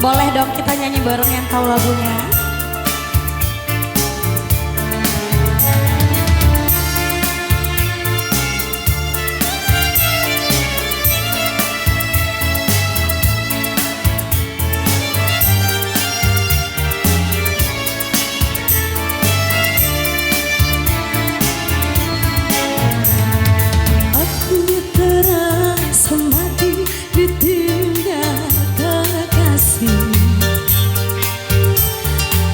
Boleh dong kita nyanyi bareng yang tahu lagunya. Aku terasa mati ditinggal kekasih.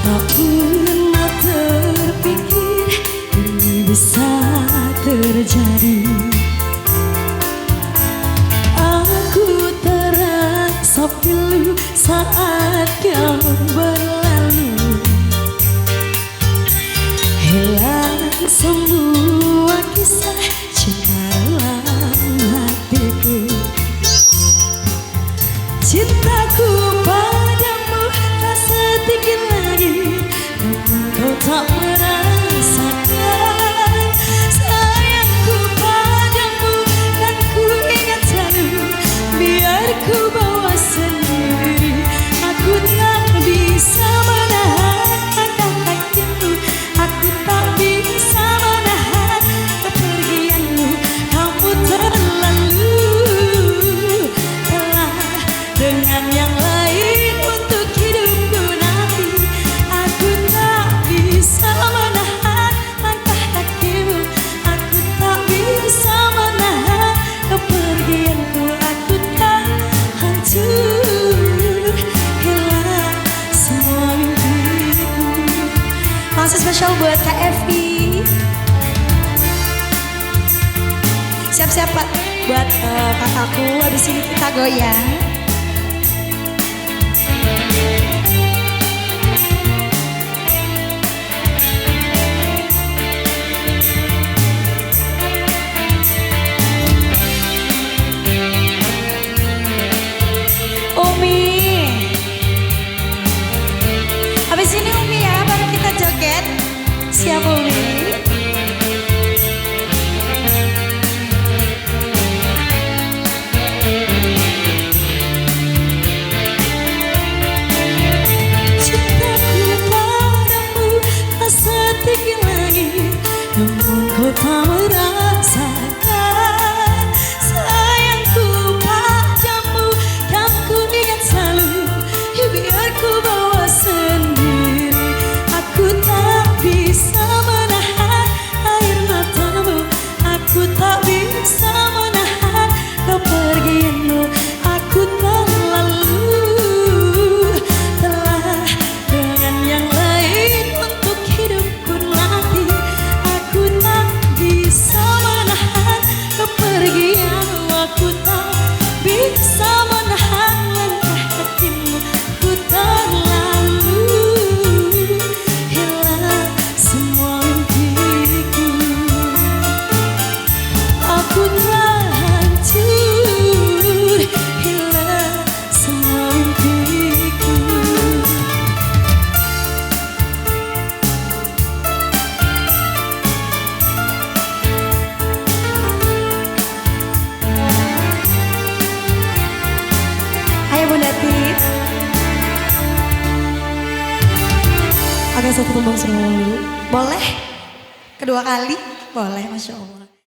Tak pernah terpikir ini bisa terjadi. Aku terasa pilu saat kau berlalu, hilang semua kisah cinta dalam hatiku. Cintaku padamu tak setinggi lagi, namun kau tak merasakan. Sayangku padamu kan ku ingat selalu, biar ku bawa sendiri. Aku tak bisa menahan langkah kakimu, aku tak bisa menahan kepergianmu. Kamu terlalu telah dengan yang lain untuk hidupku nanti. Aku tak bisa menahan langkah kakimu, aku tak bisa menahan kepergianmu. Aku tak hancur, hilang semua mimpiku. Langsung spesial buat Kak Evi. Siap-siap buat kakakku, habis ini kita goyang. Umi, habis ini Umi ya, baru kita joget. Siap Umi. Cintaku padamu tak setinggi lagi, namun kau tak merasakan. Sayangku padamu kan ku ingat selalu, biar ku bawa sendiri. Aku tak bisa menahan air matamu, aku tak bisa menahan kepergianmu. Aku telah dengan yang lain untuk hidupku nanti. Aku tak bisa menahan kepergianmu, aku tak bisa menahan langkah hatimu. Aku terlalu hilang semua mimpiku. Aku telah hancur, hilang semua mimpiku. Ayo Bunda Tip. Oke, satu tumbang dulu. Boleh? Kedua kali? Boleh, Masya Allah.